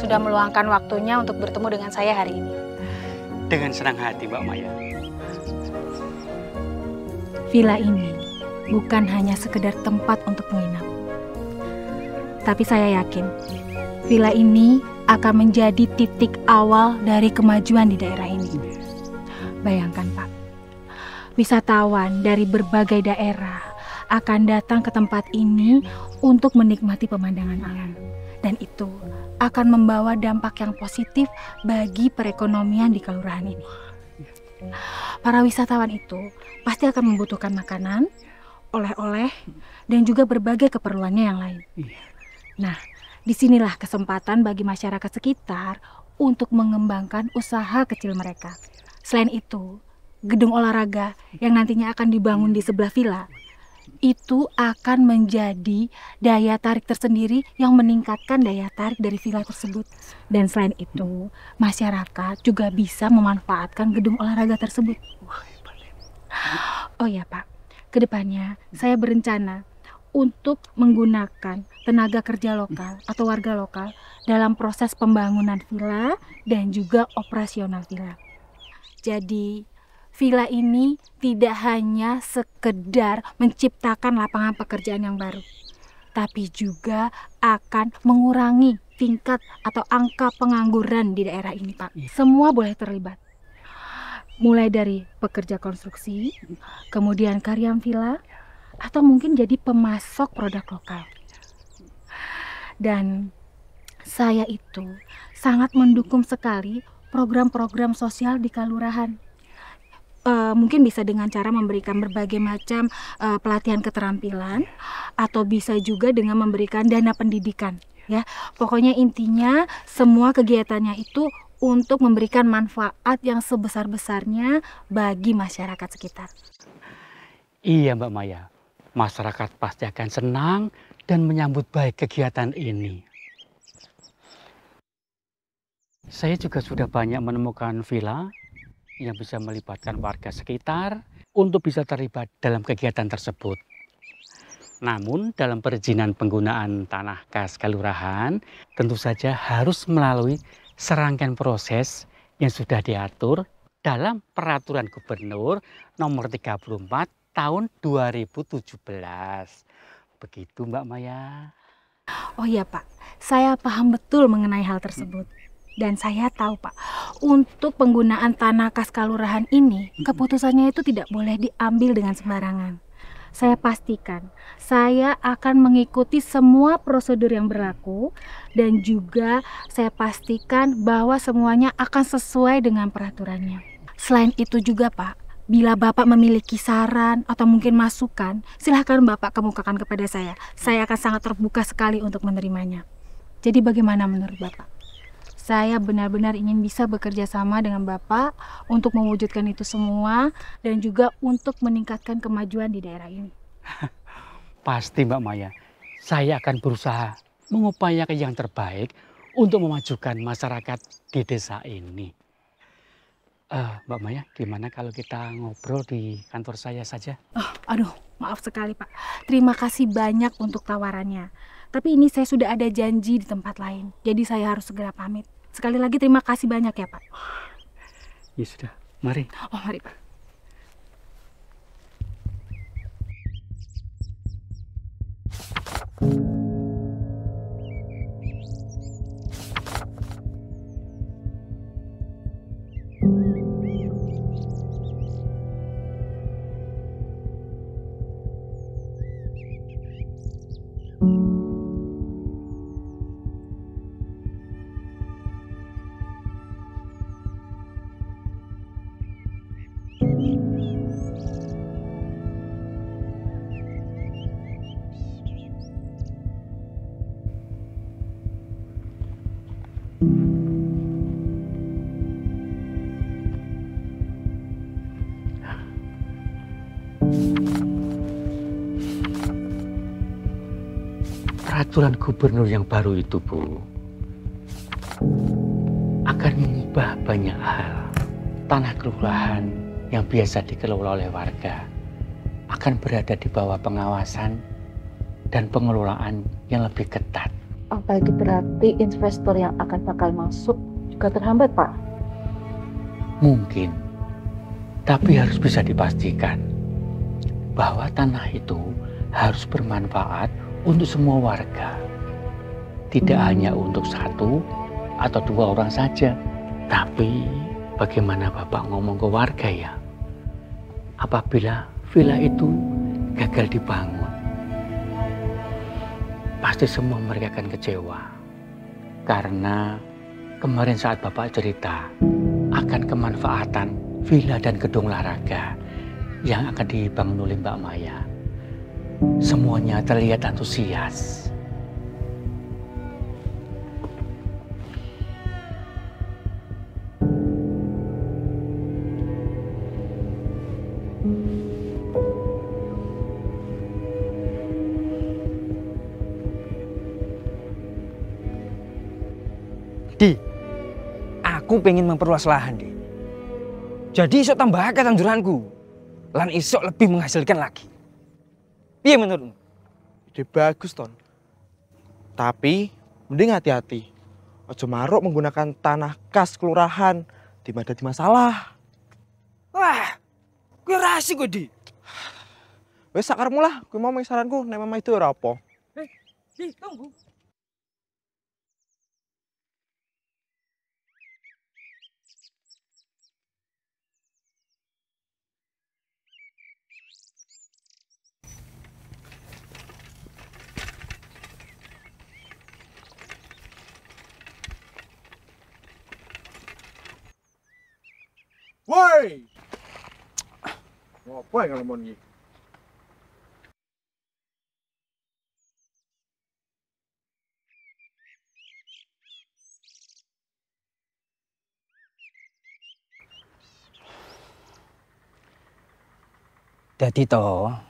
sudah meluangkan waktunya untuk bertemu dengan saya hari ini. Dengan senang hati, Mbak Maya. Villa ini bukan hanya sekedar tempat untuk menginap. Tapi saya yakin, villa ini akan menjadi titik awal dari kemajuan di daerah ini. Bayangkan, Pak, wisatawan dari berbagai daerah akan datang ke tempat ini untuk menikmati pemandangan alam. Dan itu akan membawa dampak yang positif bagi perekonomian di kelurahan ini. Para wisatawan itu pasti akan membutuhkan makanan, oleh-oleh, dan juga berbagai keperluannya yang lain. Nah, disinilah kesempatan bagi masyarakat sekitar untuk mengembangkan usaha kecil mereka. Selain itu, gedung olahraga yang nantinya akan dibangun di sebelah villa itu akan menjadi daya tarik tersendiri yang meningkatkan daya tarik dari villa tersebut. Dan selain itu, masyarakat juga bisa memanfaatkan gedung olahraga tersebut. Oh ya, Pak, kedepannya saya berencana untuk menggunakan tenaga kerja lokal atau warga lokal dalam proses pembangunan villa dan juga operasional villa. Jadi, villa ini tidak hanya sekedar menciptakan lapangan pekerjaan yang baru, tapi juga akan mengurangi tingkat atau angka pengangguran di daerah ini, Pak. Semua boleh terlibat. Mulai dari pekerja konstruksi, kemudian karyam villa, atau mungkin jadi pemasok produk lokal. Dan saya itu sangat mendukung sekali program-program sosial di kelurahan. Mungkin bisa dengan cara memberikan berbagai macam pelatihan keterampilan, atau bisa juga dengan memberikan dana pendidikan. Ya, pokoknya intinya semua kegiatannya itu untuk memberikan manfaat yang sebesar-besarnya bagi masyarakat sekitar. Iya, Mbak Maya. Masyarakat pasti akan senang dan menyambut baik kegiatan ini. Saya juga sudah banyak menemukan villa yang bisa melibatkan warga sekitar untuk bisa terlibat dalam kegiatan tersebut. Namun dalam perizinan penggunaan tanah kas kelurahan tentu saja harus melalui serangkaian proses yang sudah diatur dalam Peraturan Gubernur Nomor 34 Tahun 2017. Begitu, Mbak Maya. Oh iya, Pak, saya paham betul mengenai hal tersebut. Dan saya tahu, Pak, untuk penggunaan tanah kas kelurahan ini, keputusannya itu tidak boleh diambil dengan sembarangan. Saya pastikan, saya akan mengikuti semua prosedur yang berlaku, dan juga saya pastikan bahwa semuanya akan sesuai dengan peraturannya. Selain itu juga, Pak, bila Bapak memiliki saran atau mungkin masukan, silahkan Bapak kemukakan kepada saya. Saya akan sangat terbuka sekali untuk menerimanya. Jadi bagaimana menurut Bapak? Saya benar-benar ingin bisa bekerja sama dengan Bapak untuk mewujudkan itu semua dan juga untuk meningkatkan kemajuan di daerah ini. Pasti, Mbak Maya. Saya akan berusaha mengupayakan yang terbaik untuk memajukan masyarakat di desa ini. Mbak Maya, gimana kalau kita ngobrol di kantor saya saja? Aduh, maaf sekali, Pak. Terima kasih banyak untuk tawarannya. Tapi ini saya sudah ada janji di tempat lain, jadi saya harus segera pamit. Sekali lagi terima kasih banyak ya, Pak. Ya sudah, mari. Oh, mari, Pak. Peraturan gubernur yang baru itu, Bu, akan mengubah banyak hal. Tanah kelurahan yang biasa dikelola oleh warga akan berada di bawah pengawasan dan pengelolaan yang lebih ketat. Apa itu berarti investor yang akan bakal masuk juga terhambat, Pak? Mungkin, tapi harus bisa dipastikan bahwa tanah itu harus bermanfaat untuk semua warga. Tidak hanya untuk satu atau dua orang saja. Tapi bagaimana Bapak ngomong ke warga ya? Apabila villa itu gagal dibangun, pasti semua mereka akan kecewa. Karena kemarin saat Bapak cerita akan kemanfaatan villa dan gedung olahraga yang akan dibangun oleh Mbak Maya, semuanya terlihat antusias. Di, aku pengen memperluas lahan, Di. Jadi isok tambah akeh tanduranku. Lan isok lebih menghasilkan lagi. Piye menurutmu? Ide bagus, Ton. Tapi mending hati-hati. Ojo maruk menggunakan tanah kas kelurahan di mana ada masalah. Wah, gue rasik gue, Di. Wes sakarmu lah, gue mau saranku, nek mama itu ora apa. Di, tunggu. Woi! Ngopo yang ngomong iki? Dadi toh,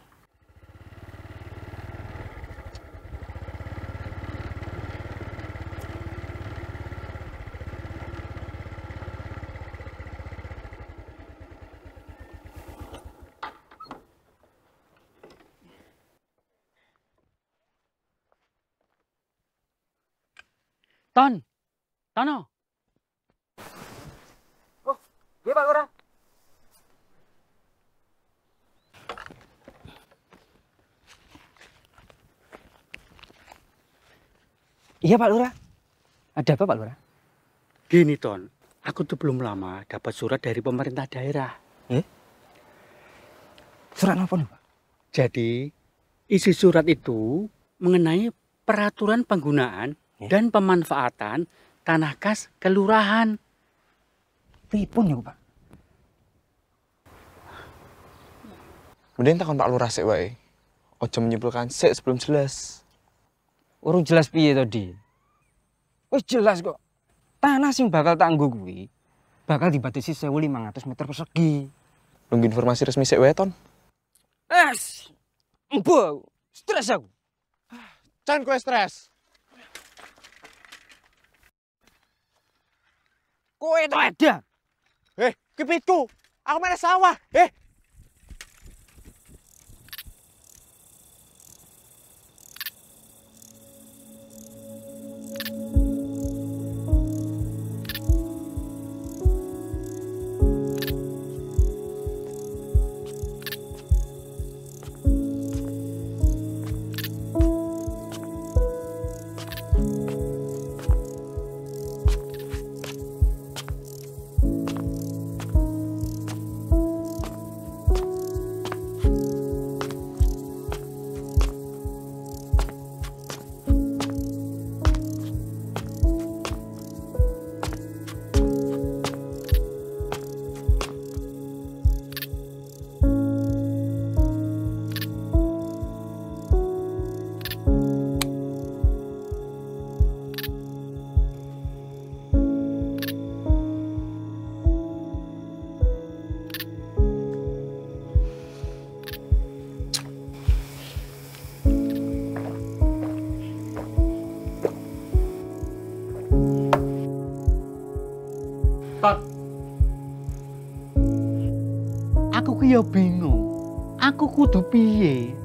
Tono. iya Pak Lurah. Iya Pak Lurah. Ada apa Pak Lurah? Gini Ton, aku tuh belum lama dapat surat dari pemerintah daerah. Surat apa nih Pak? Jadi isi surat itu mengenai peraturan penggunaan dan pemanfaatan tanah kas kelurahan. Pripun ya Pak? Mending takon Pak Lurah sik wae. Ojo menyimpulkan sik sebelum jelas. Urung jelas piye to, Di? Wis jelas kok. Tanah sing bakal tangguh kuwi bakal dibatasi 1.500 meter persegi. Nunggu informasi resmi sik wae, Ton. Embo, stres aku. Jangan kowe stres. Kowe to ada. Kepitku. Aku mana sawah. Aku ki ya bingung. Aku kudu piye?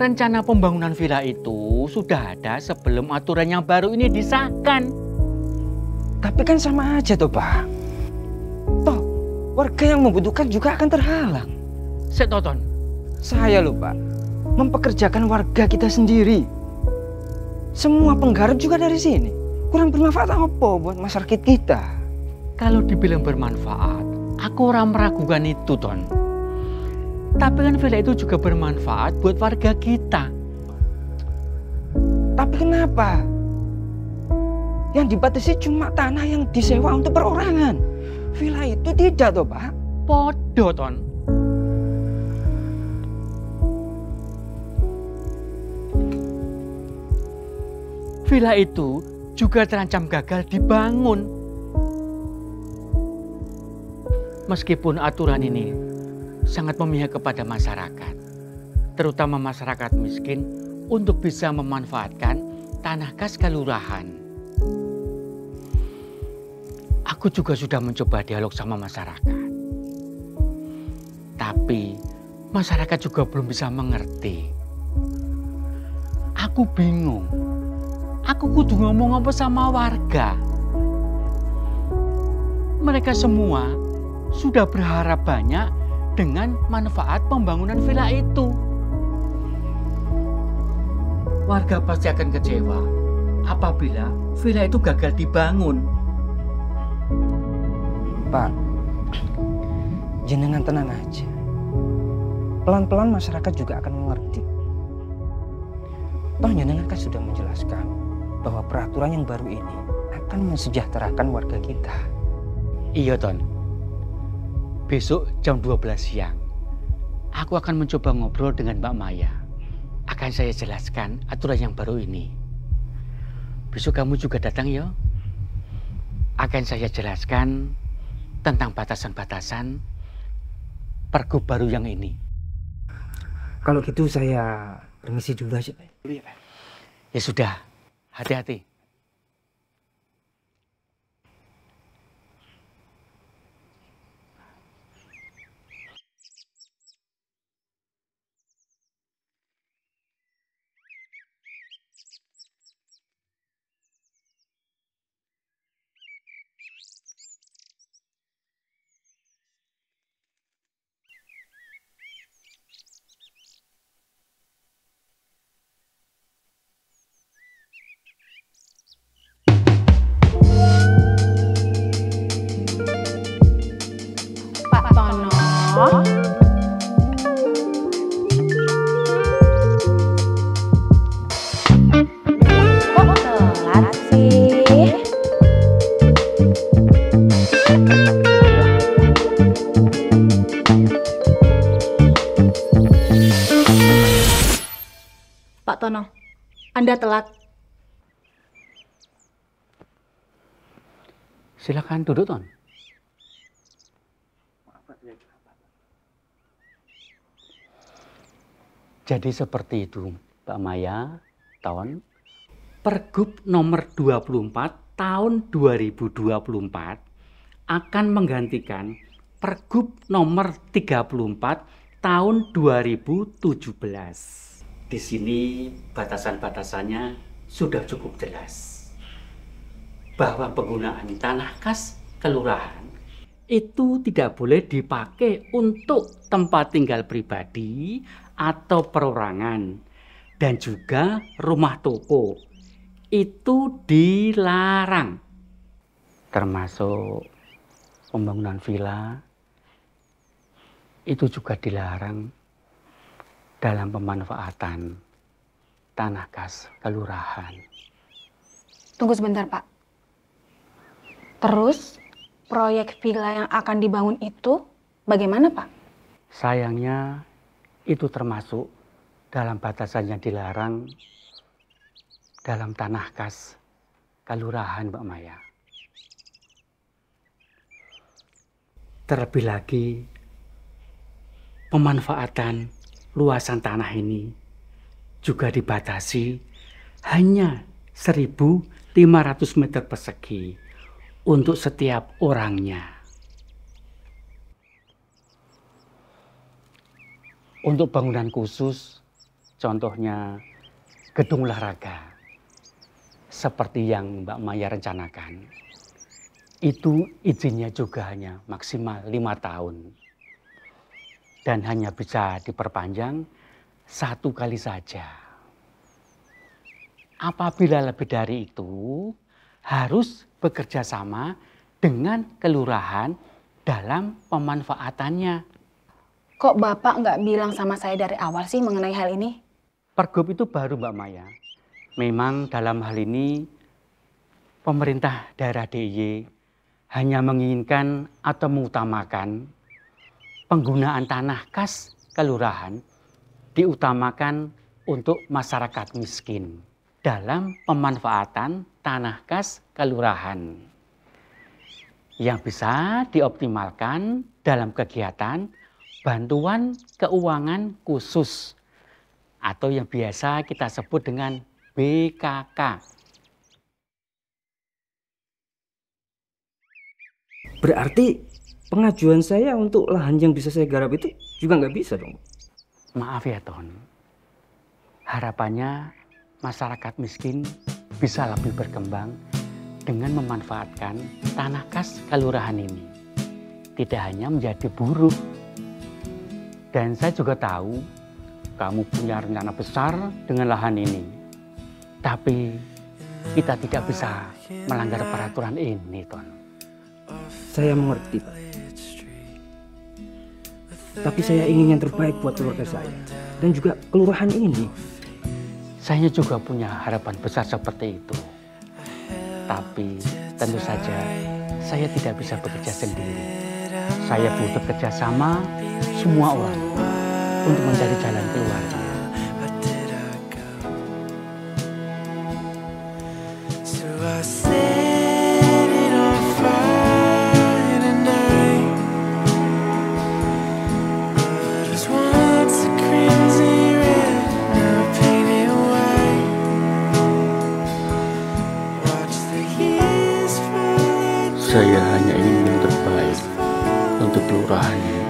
rencana pembangunan villa itu sudah ada sebelum aturan yang baru ini disahkan. Tapi kan sama aja toh, Pak. Toh, warga yang membutuhkan juga akan terhalang. Setoton, Saya loh, Pak, mempekerjakan warga kita sendiri. Semua penggarap juga dari sini. Kurang bermanfaat apa buat masyarakat kita? kalau dibilang bermanfaat, aku orang meragukan itu, Ton. Tapi kan villa itu juga bermanfaat buat warga kita. Tapi kenapa? Yang dibatasi cuma tanah yang disewa untuk perorangan. Villa itu tidak toh, Pak. Podo, Ton. Villa itu juga terancam gagal dibangun. Meskipun aturan ini sangat memihak kepada masyarakat, terutama masyarakat miskin, untuk bisa memanfaatkan tanah kas kelurahan. Aku juga sudah mencoba dialog sama masyarakat. Tapi masyarakat juga belum bisa mengerti. Aku bingung. Aku kudu ngomong apa sama warga. Mereka semua sudah berharap banyak dengan manfaat pembangunan villa itu. Warga pasti akan kecewa apabila villa itu gagal dibangun. Pak, jenengan tenang aja. Pelan-pelan masyarakat juga akan mengerti. Toh jenengan kan sudah menjelaskan bahwa peraturan yang baru ini akan mensejahterakan warga kita. Iya, Ton. Besok jam 12 siang, aku akan mencoba ngobrol dengan Mbak Maya. Akan saya jelaskan aturan yang baru ini. Besok kamu juga datang ya. Akan saya jelaskan tentang batasan-batasan pergub baru yang ini. Kalau gitu saya permisi dulu aja, Pak. Ya sudah, hati-hati. Pak Tono. Kok telat sih? Pak Tono, Anda telat. Silakan duduk, Ton. Jadi seperti itu, Mbak Maya, Ton. Pergub nomor 24 tahun 2024 akan menggantikan Pergub nomor 34 tahun 2017. Di sini batasan-batasannya sudah cukup jelas. Bahwa penggunaan tanah kas kelurahan itu tidak boleh dipakai untuk tempat tinggal pribadi atau perorangan, dan juga rumah toko itu dilarang, termasuk pembangunan villa itu juga dilarang dalam pemanfaatan tanah kas kelurahan. Tunggu sebentar, Pak. Terus proyek villa yang akan dibangun itu bagaimana, Pak? Sayangnya itu termasuk dalam batasan yang dilarang dalam tanah kas kelurahan, Mbak Maya. Terlebih lagi, pemanfaatan luasan tanah ini juga dibatasi hanya 1.500 meter persegi untuk setiap orangnya. Untuk bangunan khusus contohnya gedung olahraga, seperti yang Mbak Maya rencanakan, itu izinnya juga hanya maksimal 5 tahun. Dan hanya bisa diperpanjang 1 kali saja. Apabila lebih dari itu, harus bekerja sama dengan kelurahan dalam pemanfaatannya. Kok Bapak nggak bilang sama saya dari awal sih mengenai hal ini? Pergub itu baru Mbak Maya. Memang dalam hal ini pemerintah daerah DIY hanya menginginkan atau mengutamakan penggunaan tanah kas kelurahan diutamakan untuk masyarakat miskin dalam pemanfaatan tanah kas kelurahan yang bisa dioptimalkan dalam kegiatan bantuan keuangan khusus atau yang biasa kita sebut dengan BKK. Berarti pengajuan saya untuk lahan yang bisa saya garap itu juga nggak bisa dong? Maaf ya Ton, harapannya masyarakat miskin bisa lebih berkembang dengan memanfaatkan tanah kas kelurahan ini. Tidak hanya menjadi buruh. Dan saya juga tahu kamu punya rencana besar dengan lahan ini. Tapi kita tidak bisa melanggar peraturan ini, Ton. Saya mengerti, Pak. Tapi saya ingin yang terbaik buat keluarga saya dan juga kelurahan ini. Saya juga punya harapan besar seperti itu. Tapi tentu saja saya tidak bisa bekerja sendiri. Saya butuh kerjasama semua orang untuk mencari jalan keluarnya. Saya hanya ingin yang terbaik untuk kelurahan ini.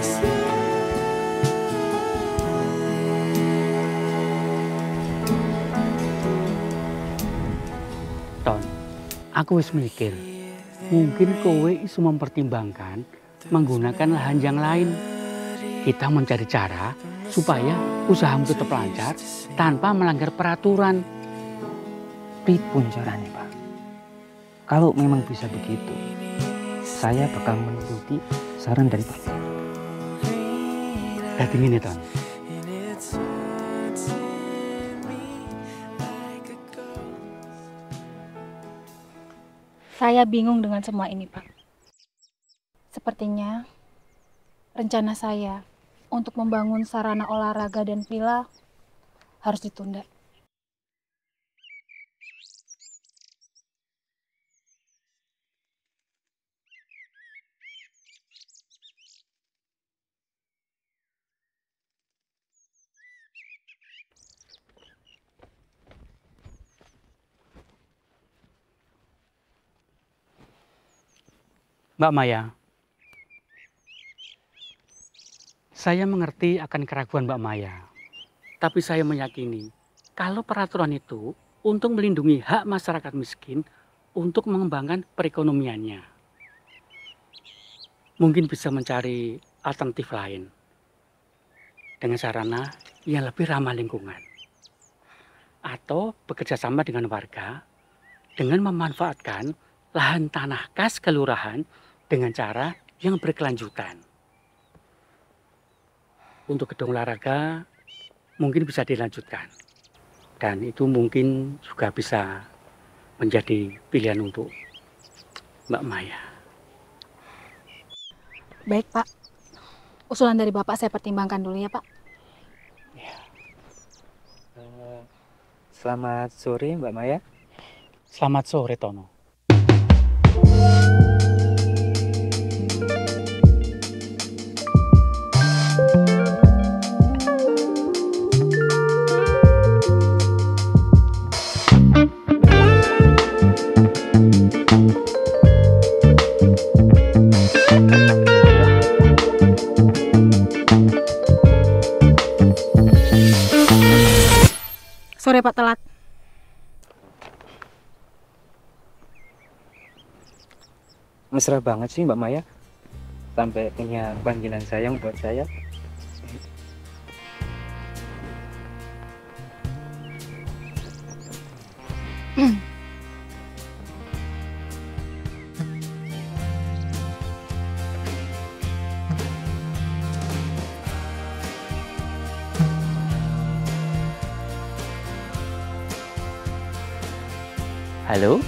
Ton, aku wis mikir, mungkin kowe iso mempertimbangkan menggunakan lahan yang lain. Kita mencari cara supaya usahamu tetap lancar tanpa melanggar peraturan. Pripun caranya, Pak? Kalau memang bisa begitu, saya bakal mengikuti saran dari Pak. Jadi gini, Ton. Saya bingung dengan semua ini, Pak. Sepertinya rencana saya untuk membangun sarana olahraga dan villa harus ditunda. Mbak Maya, saya mengerti akan keraguan Mbak Maya, tapi saya meyakini kalau peraturan itu untuk melindungi hak masyarakat miskin untuk mengembangkan perekonomiannya. Mungkin bisa mencari alternatif lain dengan sarana yang lebih ramah lingkungan. Atau bekerja sama dengan warga dengan memanfaatkan lahan tanah kas kelurahan dengan cara yang berkelanjutan. Untuk gedung olahraga mungkin bisa dilanjutkan. Dan itu mungkin juga bisa menjadi pilihan untuk Mbak Maya. Baik, Pak. Usulan dari Bapak saya pertimbangkan dulu ya, Pak. Selamat sore, Mbak Maya. Selamat sore, Tono. Pak telat. Mesra banget sih Mbak Maya. Sampai punya panggilan sayang buat saya. Halo?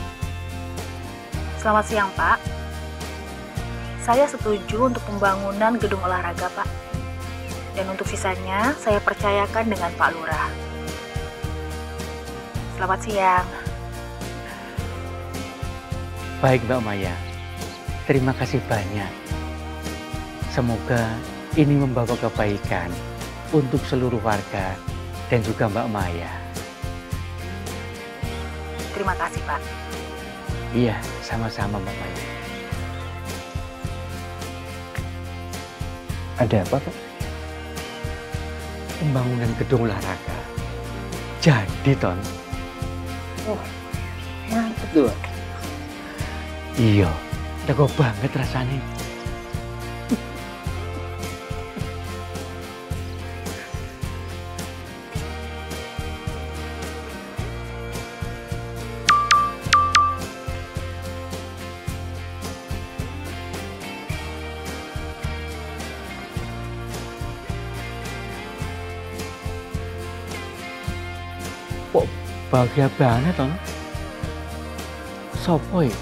Selamat siang, Pak. Saya setuju untuk pembangunan gedung olahraga, Pak. Dan untuk sisanya, saya percayakan dengan Pak Lurah. Selamat siang. Baik Mbak Maya, terima kasih banyak. Semoga ini membawa kebaikan untuk seluruh warga dan juga Mbak Maya. Terima kasih, Pak. Iya, sama-sama Mbak Maya. Ada apa Pak? Pembangunan gedung olahraga. Jadi, Ton. Mantap tuh. Iya, lega banget rasanya. Kok bahagia banget, Ton? Sopo ya?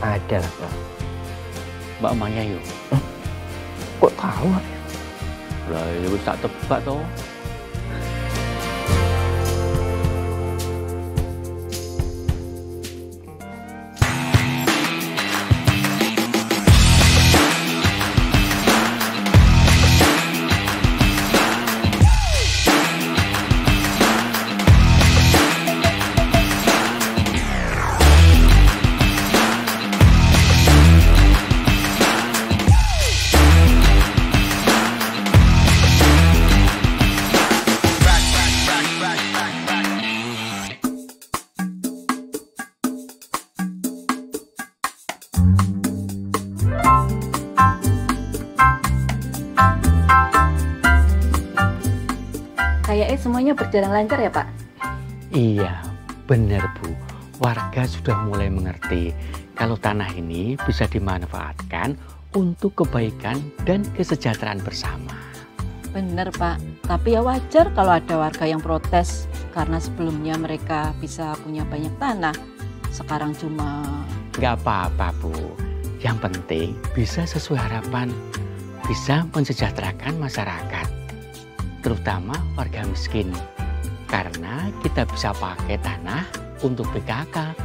Ada lah Pak. Mbak Maya yuk. Kok tahu? Lah, ya wis tak tebak toh. Kayaknya semuanya berjalan lancar ya Pak? Iya, benar Bu. Warga sudah mulai mengerti kalau tanah ini bisa dimanfaatkan untuk kebaikan dan kesejahteraan bersama. Bener Pak, tapi ya wajar kalau ada warga yang protes karena sebelumnya mereka bisa punya banyak tanah, sekarang cuma... Nggak apa-apa Bu, yang penting bisa sesuai harapan, bisa mensejahterakan masyarakat, terutama warga miskin. Karena kita bisa pakai tanah untuk PKK,